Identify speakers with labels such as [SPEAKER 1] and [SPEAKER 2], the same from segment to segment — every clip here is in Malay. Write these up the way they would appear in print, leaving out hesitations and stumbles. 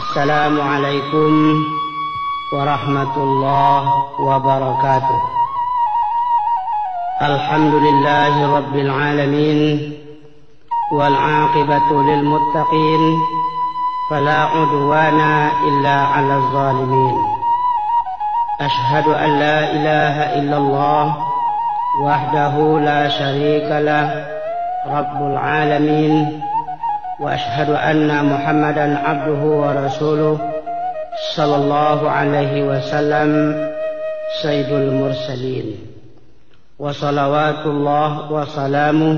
[SPEAKER 1] Assalamualaikum warahmatullahi wabarakatuh. Alhamdulillahi rabbil alamin wal aqibatu lil muttaqin fala udwana illa 'alal zalimin. Ashhadu an la ilaha illallah wahdahu la syarika lah rabbul alamin. وأشهد أن محمدا عبده ورسوله صلى الله عليه وسلم سيد المرسلين وصلوات الله وسلامه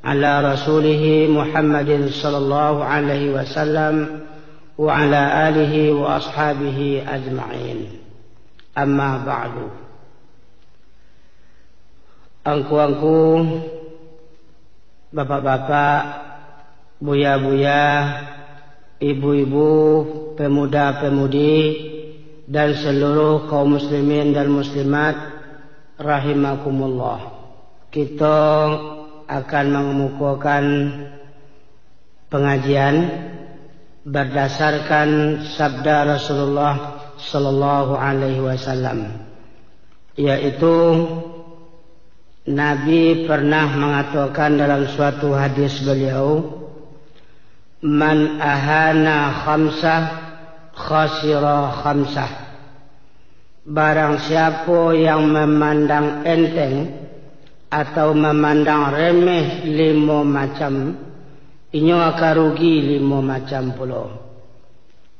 [SPEAKER 1] على رسوله محمد صلى الله عليه وسلم وعلى آله وأصحابه أجمعين. أما بعد. Angku-angku, bapak-bapak, buya-buya, ibu-ibu, pemuda-pemudi, dan seluruh kaum muslimin dan muslimat rahimakumullah. Kita akan mengemukakan pengajian berdasarkan sabda Rasulullah sallallahu alaihi wasallam, yaitu Nabi pernah mengatakan dalam suatu hadis beliau, man ahana khamsah khasira khamsah. Barang siapa yang memandang enteng atau memandang remeh 5 macam, inyo akan rugi 5 macam pula.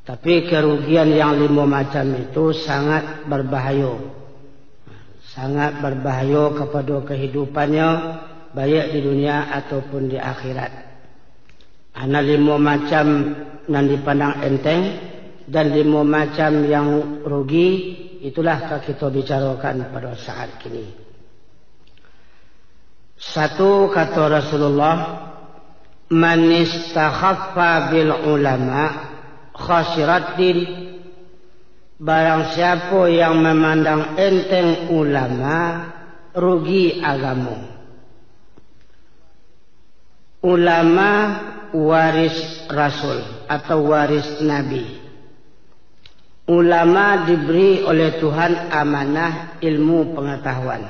[SPEAKER 1] Tapi kerugian yang 5 macam itu sangat berbahaya. Sangat berbahaya kepada kehidupannya, baik di dunia ataupun di akhirat. Ana 5 macam yang dipandang enteng dan 5 macam yang rugi, itulah kita bicarakan pada saat ini. Satu, kata Rasulullah, man istakhaffa bil ulama khasirat din. Barang siapa yang memandang enteng ulama, rugi agama. Ulama waris Rasul atau waris Nabi. Ulama diberi oleh Tuhan amanah ilmu pengetahuan.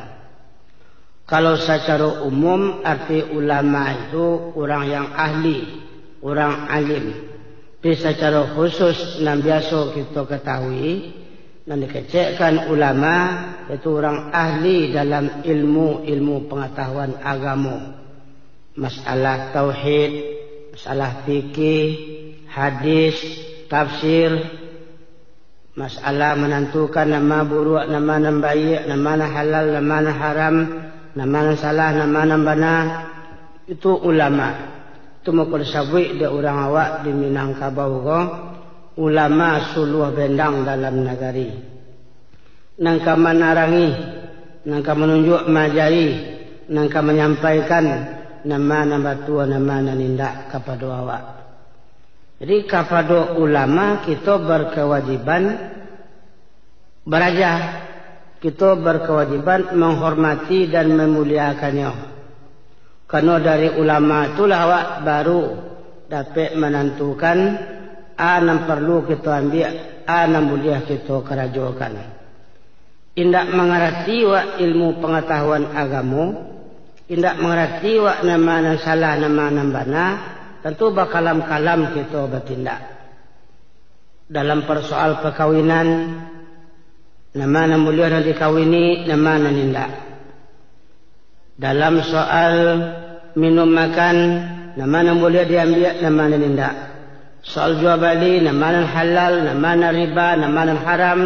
[SPEAKER 1] Kalau secara umum arti ulama itu orang yang ahli, orang alim. Tapi secara khusus yang biasa kita ketahui dan dikecekkan ulama itu orang ahli dalam ilmu pengetahuan agama. Masalah tauhid, masalah fikih, hadis, tafsir, masalah menentukan nama buruk, nama baik, nama halal, nama haram, nama salah, nama benar, itu ulama. Itu mukul sabwi dia orang awak di Minangkabau ko, ulama suluh bendang dalam negari. Nangka menarangi, nangka menunjuk majari, nangka menyampaikan nama tua, nama nindak kepada awak. Jadi kepada ulama kita berkewajiban beraja, kita berkewajiban menghormati dan memuliakannya. Karena dari ulama itulah awak baru dapat menentukan apa perlu kita ambil, apa boleh kita kerajakan. Indak mengerti wa ilmu pengetahuan agama, indak mengerti wa nama salah, nama benar, tentu bakalam-kalam kita bertindak. Dalam persoal perkawinan, nama mulia yang dikawini, nama nindak. Dalam soal minum makan, nama boleh diambil, nama nindak. Soal jual beli, nama halal, nama riba, nama haram.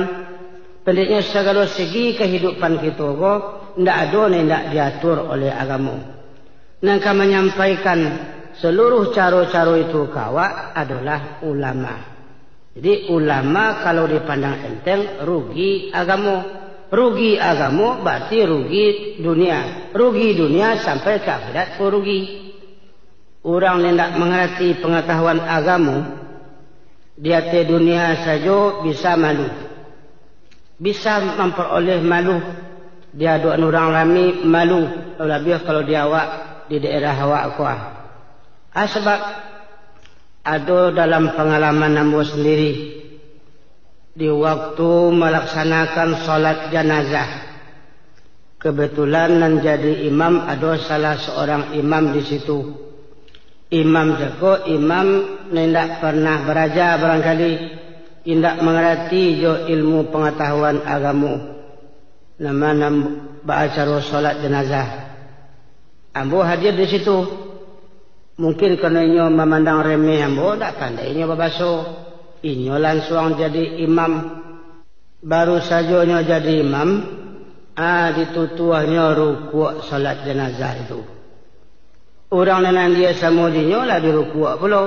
[SPEAKER 1] Pendeknya segala segi kehidupan kita kok tidak ada yang tidak diatur oleh agama. Nangka menyampaikan seluruh cara-cara itu kawak adalah ulama. Jadi ulama kalau dipandang enteng rugi agama. Rugi agama berarti rugi dunia. Rugi dunia sampai ke akhirat pun rugi. Orang yang tidak mengerti pengetahuan agama, dia di dunia saja bisa malu. Bisa memperoleh malu. Dia doa orang rami malu. Lebih kalau dia awak di daerah awak kuah. Sebab ada dalam pengalaman ambo sendiri di waktu melaksanakan sholat jenazah. Kebetulan nan jadi imam ada salah seorang imam di situ. Imam jago, imam tidak pernah beraja barangkali, tidak mengerti jo ilmu pengetahuan agamu. Nama ba'acara sholat jenazah. Ambo hadir di situ. Mungkin kerana inyo memandang remeh ambo, tak pandai inyo babaso. Inyo langsung jadi imam. Baru saja inyo jadi imam, ditutuahnya rukuk salat jenazah itu. Orang nenan dia sama dinyo lah di rukuk pula.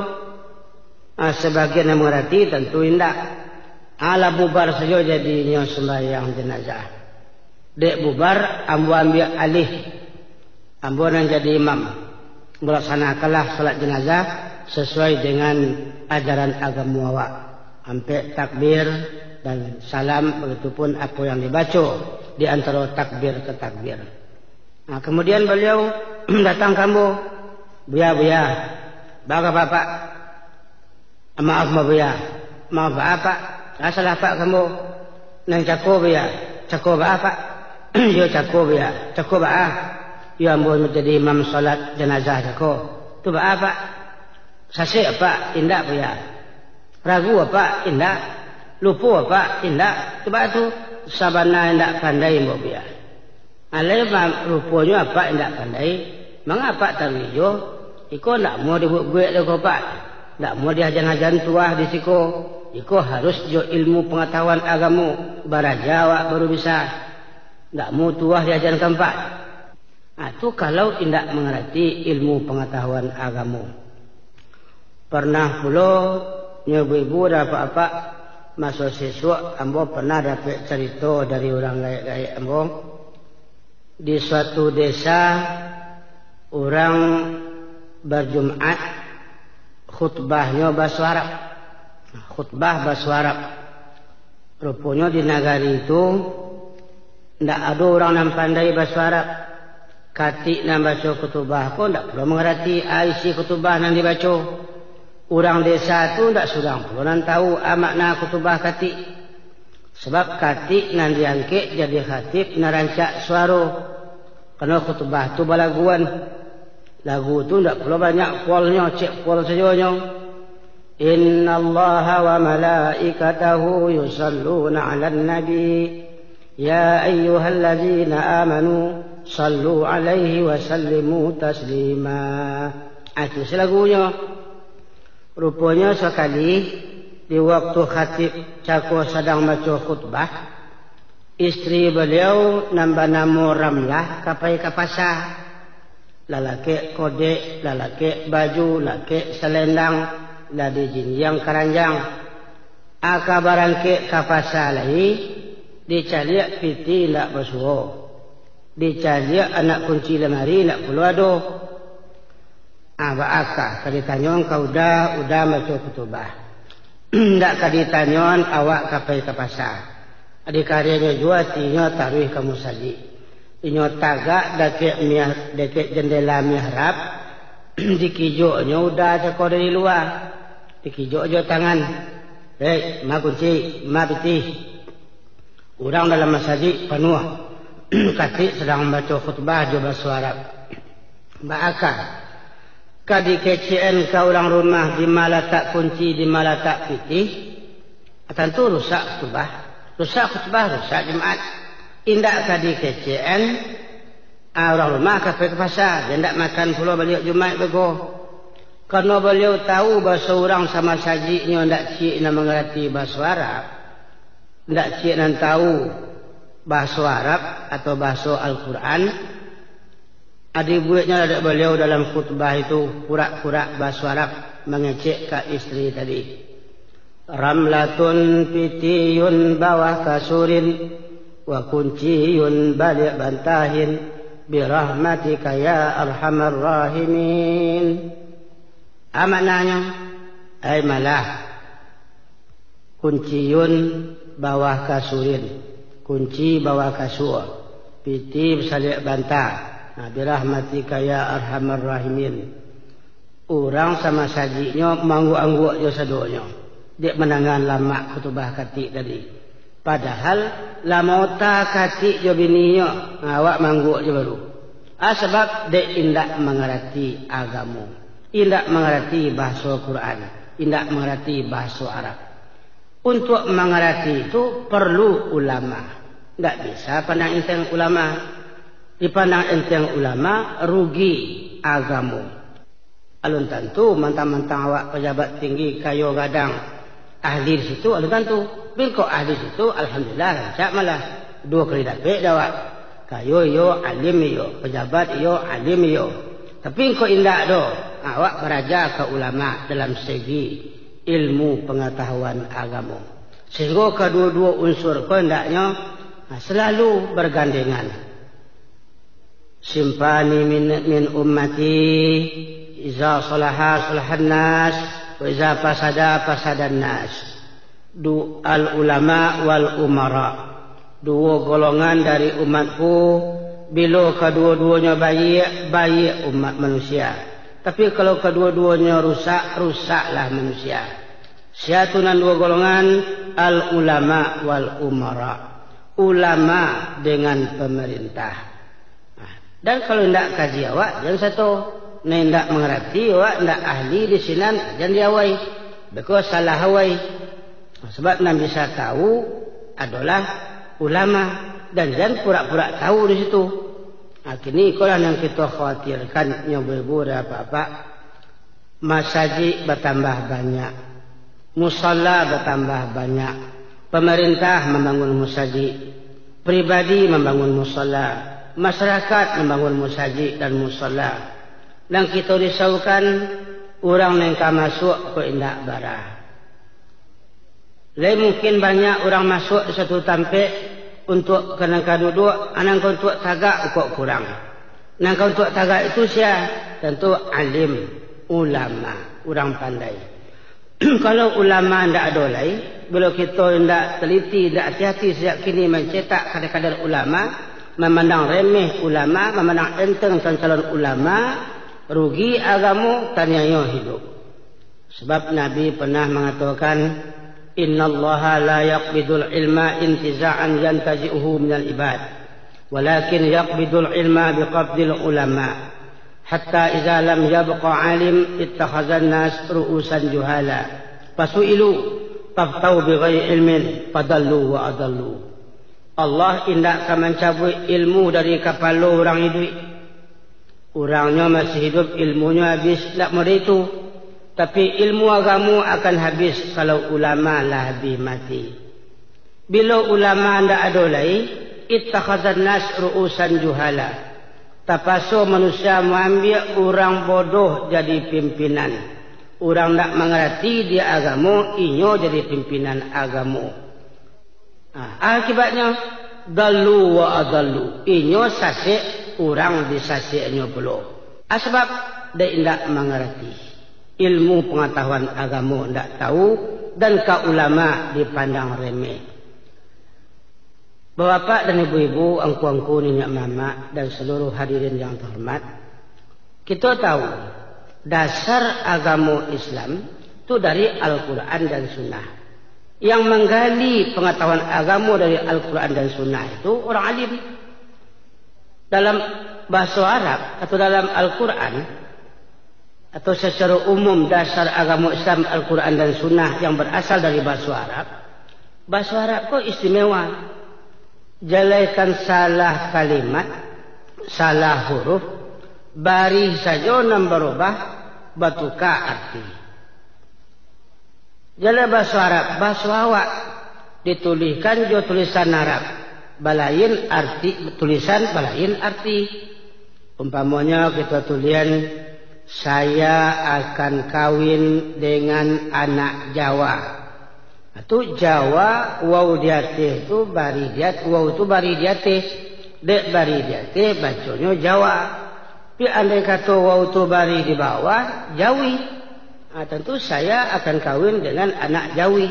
[SPEAKER 1] Sebagian yang mengerti tentu indak. Ala bubar saja jadi inyo sembahyang jenazah. Dek bubar, ambo ambil alih. Ambo nan jadi imam. Melaksanakanlah salat jenazah sesuai dengan ajaran agama awak. Sampai takbir dan salam, begitupun apa yang dibaca di antara takbir ke takbir. Kemudian beliau datang kamu, buya, baga bapak, maaf buya, maaf bapak, salah pak kamu, nang cako buya, cako bapak, yo cako buya, cako bapak. Ya ambo menjadi imam salat jenazah jako. Tu apa? Sase apa? Indak ya. Ragu apa? Indak. Lupa apa? Indak. Coba tu sabana indak pandai mbok biar. Alai rupanya apa indak pandai? Mengapa tawijo? Iko ndak mau dibuat gue lego pak. Ndak mau diajan-ajan tuah di siko. Iko harus jo ilmu pengetahuan agamu. Baraja baru bisa. Ndak mau tuah diajan keempat. Itu kalau tidak mengerti ilmu pengetahuan agamu. Pernah pula ibu-ibu apa-apa masuk siswa, ambo pernah dapat cerita dari orang lain ambo. Di suatu desa orang berjumat khutbahnya bahasa Arab. Khutbah bahasa Arab. Rupanya di negari itu tidak ada orang yang pandai bahasa Arab. Katik nak baca kutubah pun tak perlu mengerti isi kutubah yang dibaca. Orang desa tu tak surang pun nak tahu makna kutubah katik. Sebab katik nan diangkit jadi khatib nak rancak suara. Kerana kutubah tu balaguan. Lagu tu tak perlu banyak kualnya, cek kual saja. Inna Allaha wa malaikatahu yusalluna ala nabi. Ya ayyuhalladzina amanu. Sallu alaihi wa sallimu taslima. Itu selagunya. Rupanya sekali di waktu khatib cako sedang baca khutbah, istri beliau nambah nama Ramlah kapai kapasa. Lalaki kodek, lalaki baju, lalaki selendang, ladi jinjang keranjang. Barang ke kapasa lagi dicari piti nak bersuara. Dicari anak kunci lemari nak keluar do. Baaka kaditanyon kau udah baca kutubah. Ndak kaditanyon awak kapai ke pasar. Adik karyanya jua tinyo taruh kamu saji. Tinyo tagak deket jendela mihrab. Dikijo-nya udah cakap dari luar. Dikijo jo tangan. Hei, ma kunci, ma piti. Orang dalam masjid penuh. Katik sedang baca khutbah juga suara. Baaka kadi kecien ka orang rumah di mana tak kunci, di mana tak pitih. Tentu rusak khutbah. Rusak khutbah, rusak Jumat. Indak kadi kecien orang rumah kafe ke pasar. Dia tidak makan pula balik Jumat bego. Karena beliau tahu bahasa orang sama sajinya tidak cik nak mengerti bahasa Arab. Tidak cik nak tahu bahasa Arab atau bahasa Al-Quran. Adik buatnya ada beliau dalam khutbah itu pura-pura bahasa Arab mengecek ke istri tadi. Ramlatun pitiyun bawah kasurin wa kunciyun balik bantahin birahmatika ya arhamar rahimin. Maknanya ay malah kunciyun bawah kasurin, kunci bawah kasur, piti bersalik bantah. Birahmatika ya arhamar rahimin. Orang sama sajinya manggu-anggu jo sadonyo. Dek menangan lama khutbah kati tadi. Padahal lama ta kati jo bininya awak manggu jo baru. Sebab dek indak mengerti agamu. Indak mengerti bahasa Quran. Indak mengerti bahasa Arab. Untuk mengerti itu perlu ulama. Tidak bisa pandang enteng ulama. Dipandang enteng ulama rugi agamu. Alun tentu mentang-mentang awak pejabat tinggi kayo gadang ahli di situ alun tentu. Bila ahli di situ alhamdulillah rancak malah 2 kali dapat dawak. Kayo yo alim yo, pejabat yo alim yo. Tapi kau indak do awak beraja ke ulama dalam segi ilmu pengetahuan agama. Sehingga kedua-dua unsur kau hendaknya selalu bergandengan. Simpani min ummati iza salaha salahan nas wa iza fasada nas. Al ulama wal umara. 2 golongan dari umatku bila kedua-duanya baik umat manusia. Tapi kalau kedua-duanya rusak, rusaklah manusia. Siatunan 2 golongan al ulama wal umara. Ulama dengan pemerintah. Dan kalau tidak kaji awak, jangan satu. Tidak mengerti awak, tidak ahli di sini, jangan diawai. Because salah awai. Sebab tidak bisa tahu adalah ulama. Dan jangan pura-pura tahu di situ. Kini itulah yang kita khawatirkan. Ibu-ibu dan bapak. Masjid bertambah banyak. Musalla bertambah banyak. Pemerintah membangun masjid. Pribadi membangun musalla. Masyarakat membangun masjid dan musalla. Dan kita risaukan orang yang masuk ke indak barah. Lain mungkin banyak orang masuk di satu tampik untuk kenangka duduk, anangka untuk tagak kok kurang. Nangka untuk tagak itu siapa? Tentu alim, ulama, orang pandai. Kalau ulama tidak ada lain, bila kita tidak teliti, tidak hati-hati sejak kini mencetak kadar-kadar ulama, memandang remeh ulama, memandang enteng calon ulama, rugi agamu tanyanya hidup. Sebab Nabi pernah mengatakan, innallaha la yaqbidul ilma intiza'an yantazi'uhu minal ibad, walakin yaqbidul ilma biqabdil ulama, hatta idza lam yabqa alim ittakhadhan nas ru'usan juhala, fasu'ilu faftau bighairi ilmin fadallu wa adallu. Allah tidak akan mencabut ilmu dari kepala orang hidup. Orangnya masih hidup, ilmunya habis. Tak mudah itu. Tapi ilmu agama akan habis kalau ulama lah habis mati. Bila ulama tidak ada lagi, ittakhadhan nas ru'usan juhala. Terpaksa manusia mengambil orang bodoh jadi pimpinan. Orang tak mengerti dia agama, inyo jadi pimpinan agama. Akibatnya dalu wa adallu. Inyo sasik, orang disasiknya belum. Sebab dia tidak mengerti. Ilmu pengetahuan agama tidak tahu. Dan ka ulama dipandang remeh. Bapak dan ibu-ibu, angku-angku, nenek mama, dan seluruh hadirin yang terhormat. Kita tahu dasar agama Islam itu dari Al-Quran dan Sunnah. Yang menggali pengetahuan agama dari Al-Quran dan Sunnah itu orang alim. Dalam bahasa Arab atau dalam Al-Quran atau secara umum dasar agama Islam Al-Quran dan Sunnah yang berasal dari bahasa Arab. Bahasa Arab kok istimewa. Jalaikan salah kalimat, salah huruf, bari saja nam berubah, batuka arti. Jala bahasa Arab, bahasa awak dituliskan jo tulisan Arab, balain arti, tulisan balain arti. Umpamanya kita tulisan, saya akan kawin dengan anak Jawa. Itu Jawa, waw diatih itu bari diatih, waw itu bari diatih, dek bari diatih, bacanya Jawa. Tapi andai kata waw itu bari di bawah, Jawi. Tentu saya akan kawin dengan anak Jawi.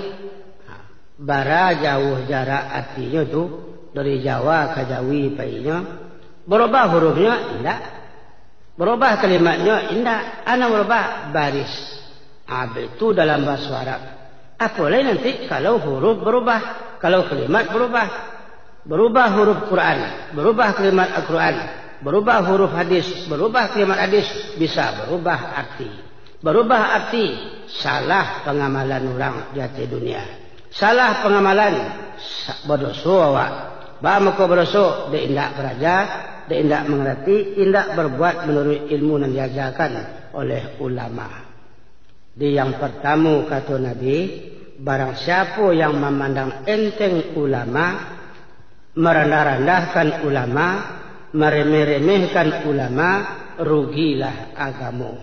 [SPEAKER 1] Bara jauh jarak artinya itu dari Jawa ke Jawi painya. Berubah hurufnya? Tidak. Berubah kalimatnya, indah. Ana berubah baris. Itu dalam bahasa Arab. Apalagi nanti kalau huruf berubah, kalau kalimat berubah. Berubah huruf Quran, berubah kalimat Al-Quran, berubah huruf hadis, berubah kalimat hadis, bisa berubah arti. Berubah arti, salah pengamalan orang di hati dunia. Salah pengamalan, berdosa awak. Bah maka berdosa, dia tidak beraja, dia tidak mengerti, tidak berbuat menurut ilmu yang diajarkan oleh ulama. Di yang pertama kata Nabi, barang siapa yang memandang enteng ulama, merendah-rendahkan ulama, meremeh-remehkan ulama, rugilah agama.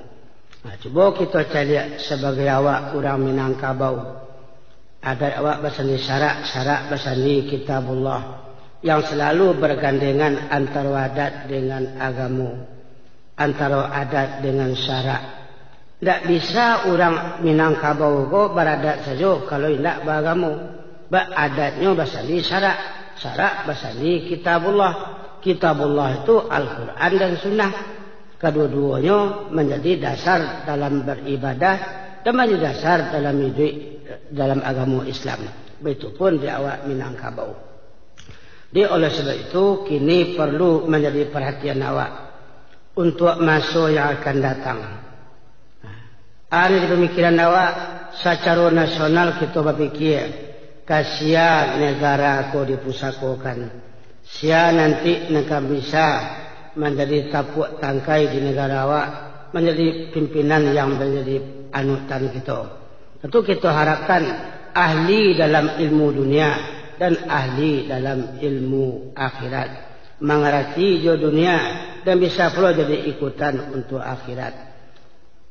[SPEAKER 1] Nah, coba kita cari sebagai awak orang Minangkabau. Ada awak basani syarak basani kitabullah yang selalu bergandengan antara adat dengan agama, antara adat dengan syarak. Tak bisa orang Minangkabau kok beradat saja kalau tidak beragama. Adatnya basani syarak, syarak basani kitabullah. Kitabullah itu Al-Quran dan Sunnah. Kedua-duanya menjadi dasar dalam beribadah dan menjadi dasar dalam hidup dalam agama Islam. Begitupun di awak Minangkabau. Oleh sebab itu kini perlu menjadi perhatian awak untuk masa yang akan datang. Ada di pemikiran awak secara nasional kita berpikir kasihan negara aku dipusakokan. Sia nanti negara bisa menjadi tapuk tangkai di negara awak, menjadi pimpinan yang menjadi anutan kita. Tentu kita harapkan ahli dalam ilmu dunia dan ahli dalam ilmu akhirat, mengerti jo dunia dan bisa pula jadi ikutan untuk akhirat.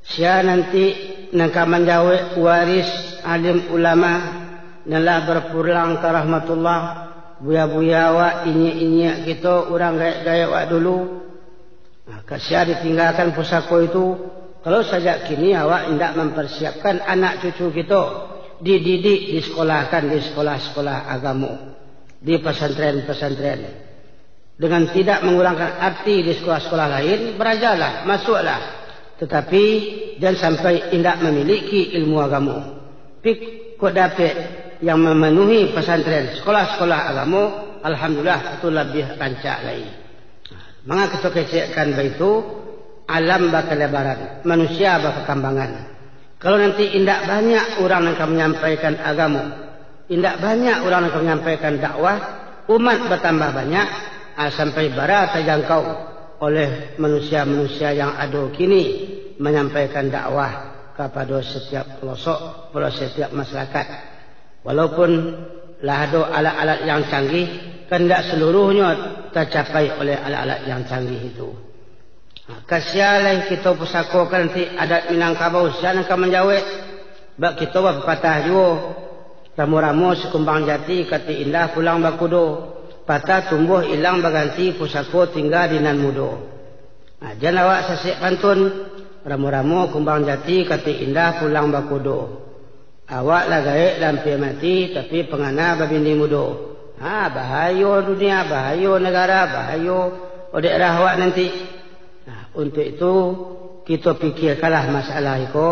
[SPEAKER 1] Sia nanti nangka menjawab waris alim ulama nalah berpulang ke rahmatullah. Buya-buya awak, inyak-inyak kita, orang gaya-gaya awak dulu. Kasihan ditinggalkan pusako itu. Kalau saja kini awak tidak mempersiapkan anak cucu kita, dididik, disekolahkan di sekolah-sekolah agama, di pesantren-pesantren. Dengan tidak mengurangkan arti di sekolah-sekolah lain, berajalah, masuklah. Tetapi jangan sampai tidak memiliki ilmu agama. Pik kok dapat yang memenuhi pesantren, sekolah-sekolah agama, alhamdulillah itu lebih rancak lagi. Maka kita kecekkan itu, alam bakal lebaran, manusia bakal kambangan. Kalau nanti tidak banyak orang yang akan menyampaikan agama, tidak banyak orang yang akan menyampaikan dakwah, umat bertambah banyak, sampai bara terjangkau oleh manusia-manusia yang ada kini menyampaikan dakwah kepada setiap pelosok, pada setiap masyarakat. Walaupun lah ada alat-alat yang canggih, kan tidak seluruhnya tercapai oleh alat-alat yang canggih itu. Kasihanlah kita pusakokan nanti adat Minangkabau, siapa akan menjawab? Bak kita berpatah juga, ramu-ramu sekumbang jati, kati indah pulang bakudo, patah tumbuh hilang berganti pusako tinggal di nan mudo. Jangan awak sasik pantun, ramu-ramu kumbang jati, kati indah pulang bakudo. Awak lah gaik lampi mati, tapi pengana babindi mudo. Bahaya dunia, bahaya negara, bahaya daerah awak nanti. Untuk itu kita fikirkanlah masalah itu.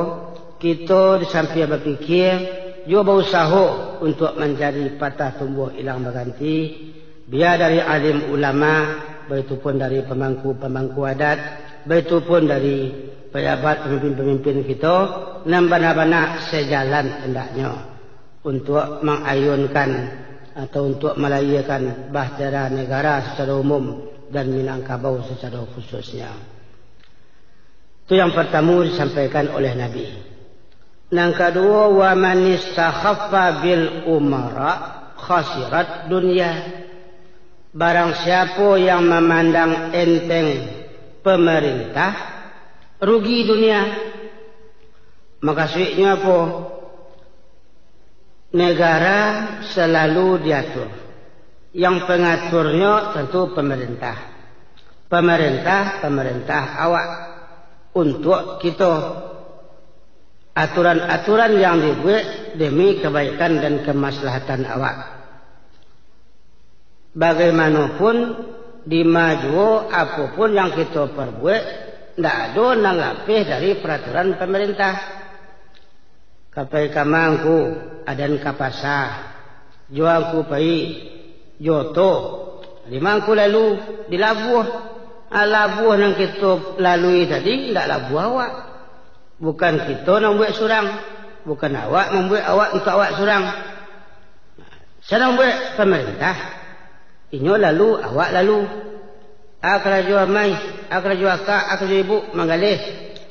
[SPEAKER 1] Kita disamping berfikir, juga berusaha untuk menjadi patah tumbuh hilang berganti. Biar dari alim ulama, begitupun dari pemangku-pemangku adat, begitupun dari pejabat pemimpin-pemimpin kita, benar-benar sejalan hendaknya untuk mengayunkan atau untuk melayakan bahtera negara secara umum dan Minangkabau secara khususnya. Itu yang pertama disampaikan oleh Nabi. Yang kedua, wa man istakhaffa bil umara khasirat dunya. Barang siapa yang memandang enteng pemerintah, rugi dunia. Maksudnya apa? Negara selalu diatur. Yang pengaturnya tentu pemerintah. Pemerintah awak. Untuk kita. Aturan-aturan yang dibuat demi kebaikan dan kemaslahatan awak. Bagaimanapun, di maju apapun yang kita perbuat, ndak ada nang lapih dari peraturan pemerintah. Kapai kamangku adan kapasa, juangku pai joto, limangku lalu dilabuh. Labuh nang kita lalui tadi ndak labuh awak. Bukan kita nang buat surang, bukan awak membuat awak untuk awak surang. Saya nang buat pemerintah. Inyo lalu, awak lalu. Akra jua mai, akra jua kak, akra jua ibu manggalih.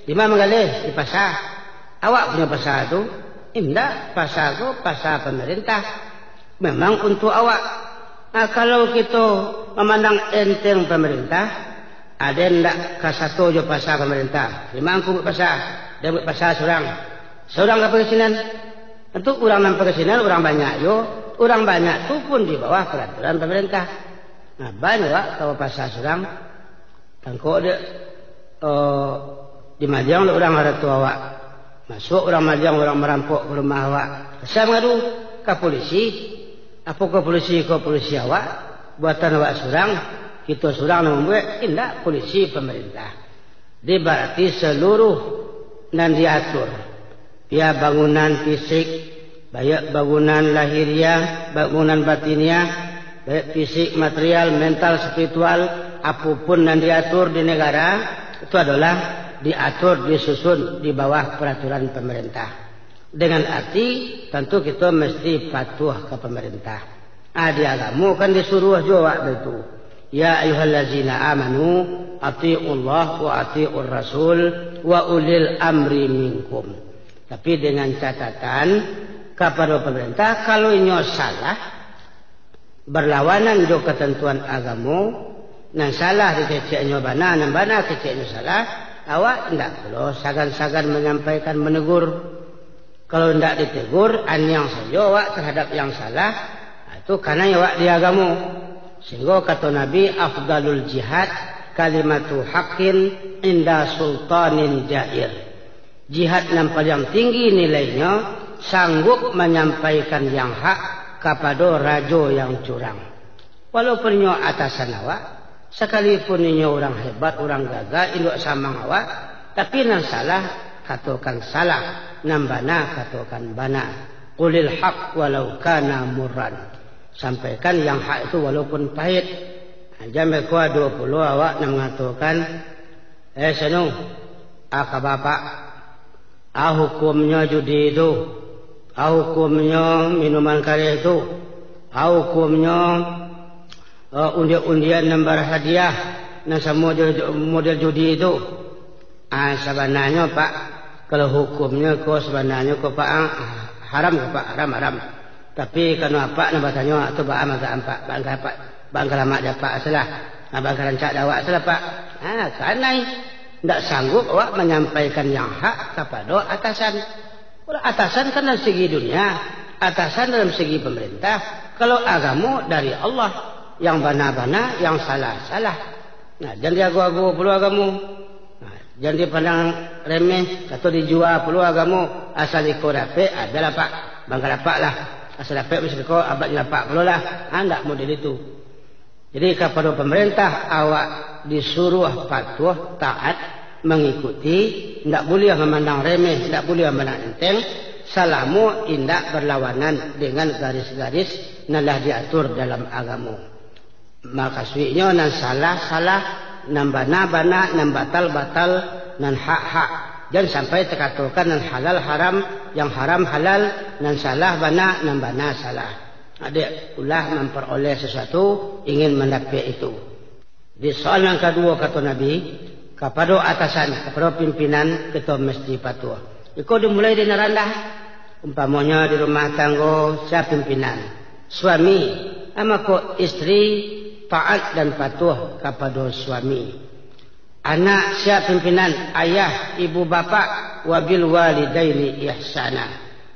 [SPEAKER 1] Di mana manggalih? Di pasar. Awak punya pasar tu? Indah, pasar tu pasar pemerintah. Memang untuk awak. Kalau kita memandang enteng pemerintah, ada ndak kasato jo pasar pemerintah. Di mana aku buat pasar? Dia buat pasar seorang ke perkesinan. Tentu orang yang perkesinan orang banyak yo. Orang banyak tu pun di bawah peraturan pemerintah. Nah banyak kalau pasar seorang. Tangkok dia di Madiang orang ada tua awak. Masuk orang Madiang orang merampok rumah awak. Saya mengadu ke polisi. Apa ke polisi awak. Buatan awak seorang. Kita seorang yang membuat. Indah polisi pemerintah. Dia berarti seluruh dan diatur. Ya bangunan fisik, baik bangunan lahiriah, bangunan batiniah, baik fisik, material, mental, spiritual, apapun yang diatur di negara itu adalah diatur, disusun di bawah peraturan pemerintah. Dengan arti tentu kita mesti patuh ke pemerintah. Di agama kan disuruh juga itu. Ya ayyuhallazina amanu atiiullah wa atiiur rasul wa ulil amri minkum. Tapi dengan catatan kepada pemerintah kalau inyo salah berlawanan jo ketentuan agama nan salah dikeceknya bana nan bana keceknya salah awak ndak perlu sagan-sagan menyampaikan menegur. Kalau ndak ditegur anyang saja awak terhadap yang salah itu karena awak di agama. Sehingga kata Nabi afdalul jihad kalimatu haqqin inda sultanin jair. Jihad yang paling tinggi nilainya sanggup menyampaikan yang hak kepada raja yang curang. Walaupun nyo atasan awak, sekalipun nyo orang hebat, orang gagah, induk samang awak, tapi nan salah katakan salah, nan bana katakan bana. Qulil haq walau kana murran. Sampaikan yang hak itu walaupun pahit. Jamai kuah 20 awak nak mengatakan, senung, ke bapak, hukumnya judi itu, hukumnya minuman kari itu, hukumnya undian nomor hadiah, dan semua model judi itu. Sebenarnya pak, kalau hukumnya kau sebenarnya kau pak haram ke pak, haram. Tapi kalau apa nak bertanya atau pak amat pak, bangkal mak dapat salah, bangkal rancak dawak salah pak. Karena tidak sanggup awak menyampaikan yang hak kepada atasan. Kalau atasan kan dalam segi dunia, atasan dalam segi pemerintah. Kalau agama dari Allah, yang bana-bana, yang salah-salah. Nah, jangan diagu-agu perlu agama. Nah, jangan dipandang remeh atau dijual perlu agama. Asal ikut dapat adalah pak, bangkal dapat lah. Asal dapat mesti kau abad dapat perlu lah. Tidak model itu. Jadi kepada pemerintah awak disuruh patuh taat mengikuti, tidak boleh memandang remeh, tidak boleh memandang enteng. Salamu indak berlawanan dengan garis-garis nalah diatur dalam agama. Maka suiknya nan salah, nan bana, nan batal, nan hak. Jangan sampai terkatakan nan halal haram, yang haram halal, nan salah bana, nan bana salah. Ada ulah memperoleh sesuatu ingin mendapat itu. Di soal yang kedua kata Nabi, kepada atasan, kepada pimpinan kita mesti patuh. Itu dimulai dari rendah. Umpamanya di rumah tangga siapa pimpinan? Suami, amako istri taat dan patuh kepada suami. Anak siapa pimpinan? Ayah, ibu bapa, wabil walidaini ihsana.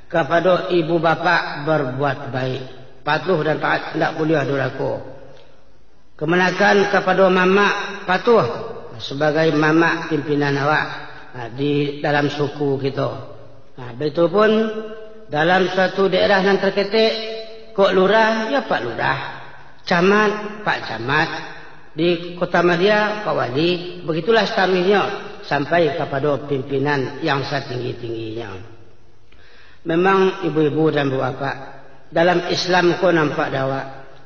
[SPEAKER 1] Kepada ibu bapa berbuat baik. Patuh dan taat tidak boleh durhaka. Kemenakan kepada mama patuh sebagai mama pimpinan awak di dalam suku kita. Betul pun dalam suatu daerah yang terketik, kok lurah ya pak lurah, camat pak camat, di kota Madia pak wali. Begitulah stamina sampai kepada pimpinan yang setinggi-tingginya. Memang ibu-ibu dan bapak, dalam Islam ko nampak dawa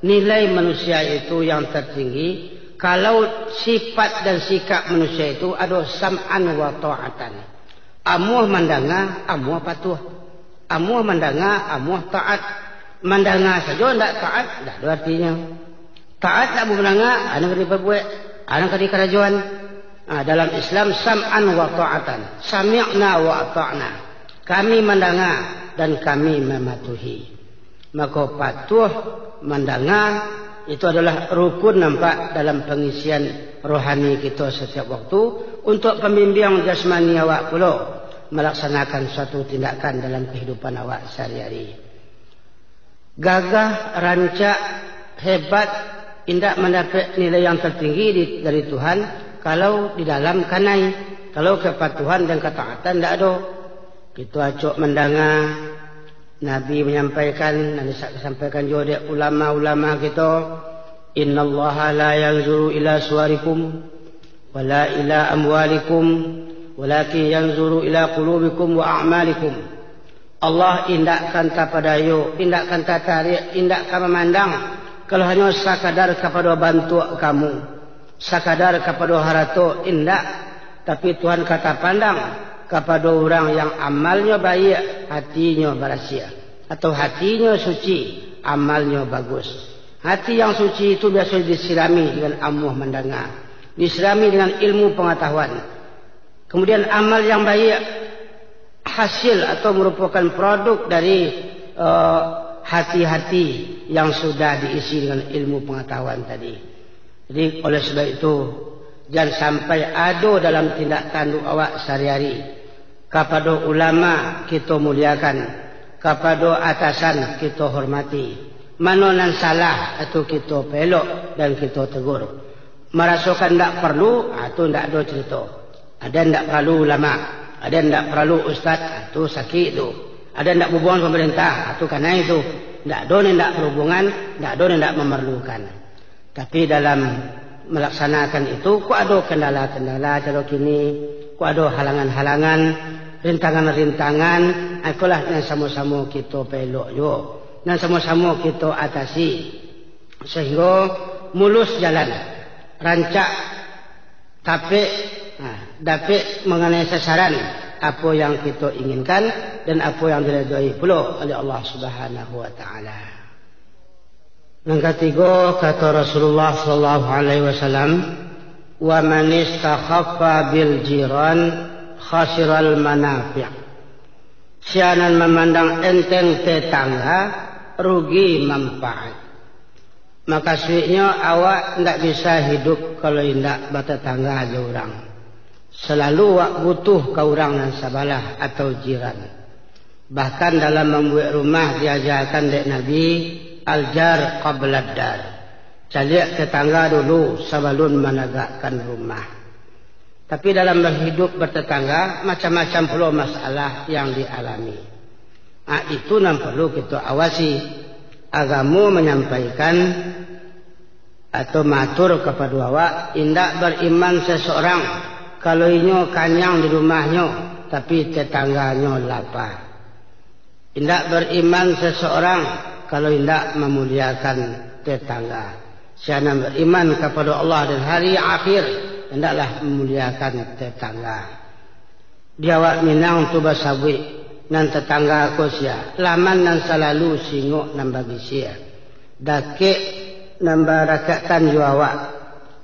[SPEAKER 1] nilai manusia itu yang tertinggi. Kalau sifat dan sikap manusia itu ada sam'an wa ta'atan. Amuh mandanga, amuh patuh. Amuh mandanga, amuh taat. Mandanga saja tidak taat, tidak ada artinya. Taat tak mandanga, anak kadi berbuat, anak kadi kerajuan. Dalam Islam sam'an wa ta'atan. Sami'na wa ata'na. Kami mandanga dan kami mematuhi. Maka patuh, mandanga itu adalah rukun nampak dalam pengisian rohani kita setiap waktu untuk pembimbing jasmani awak pula melaksanakan suatu tindakan dalam kehidupan awak sehari-hari. Gagah, rancak, hebat, indak mendapat nilai yang tertinggi dari Tuhan kalau di dalam kanai, kalau kepatuhan dan ketaatan tidak ada. Kita acok mendanga Nabi menyampaikan, Nabi sampaikan juga dia ulama-ulama kita, innallaha la yanzuru ila suwarikum wala ila amwalikum walakin yanzuru ila qulubikum wa a'malikum. Allah indakkan kepada you, indakkan tarik, indakkan memandang kalau hanya sekadar kepada bantu kamu, sekadar kepada harta, indak. Tapi Tuhan kata pandang kepada orang yang amalnya baik, hatinya berasia, atau hatinya suci, amalnya bagus. Hati yang suci itu biasa disirami dengan amuh mendengar, disirami dengan ilmu pengetahuan. Kemudian amal yang baik hasil atau merupakan produk dari hati-hati yang sudah diisi dengan ilmu pengetahuan tadi. Jadi oleh sebab itu jangan sampai ada dalam tindak tanduk awak sehari-hari. Kepada ulama kita muliakan, kepada atasan kita hormati. Mana yang salah itu kita pelok dan kita tegur. Merasakan tidak perlu, itu tidak ada cerita. Ada tidak perlu ulama, ada tidak perlu ustaz, itu sakit itu. Ada tidak hubungan pemerintah, itu karena itu. Tidak ada yang tidak berhubungan, tidak ada yang tidak memerlukan. Tapi dalam melaksanakan itu, kok ada kendala-kendala cara kini, kok ada halangan-halangan, rintangan-rintangan, itulah yang sama-sama kita pelok juga, yang sama-sama kita atasi, sehingga mulus jalan, rancak, tapi dapat mengenai sasaran apa yang kita inginkan dan apa yang diridhai pula oleh Allah Subhanahu wa taala. Yang ketiga kata Rasulullah sallallahu alaihi wasallam, wa man istakhaffa bil jiran khasiral manafi'. Sianan memandang enteng tetangga rugi manfaat. Maka sebenarnya awak tidak bisa hidup kalau tidak bertetangga aja orang. Selalu awak butuh ke orang yang sabalah atau jiran. Bahkan dalam membuat rumah diajarkan oleh Nabi al-jar qabla ad-dar. Cari tetangga dulu sebelum menegakkan rumah. Tapi dalam berhidup bertetangga macam-macam pula masalah yang dialami. Itu yang perlu kita awasi. Agama menyampaikan atau matur kepada awak, indak beriman seseorang kalau inyo kanyang di rumahnya tapi tetangganya lapar. Indak beriman seseorang kalau indak memuliakan tetangga. Siapa beriman kepada Allah dan hari akhir, hendaklah memuliakan tetangga. Dia awak minang tu basawi nan tetangga aku sia. Laman nan selalu singok nan bagi sia. Dakik nan barakatan ju awak.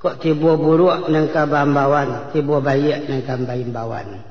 [SPEAKER 1] Kok tiba buruk nan kabambawan, tiba baik nan kambaimbawan.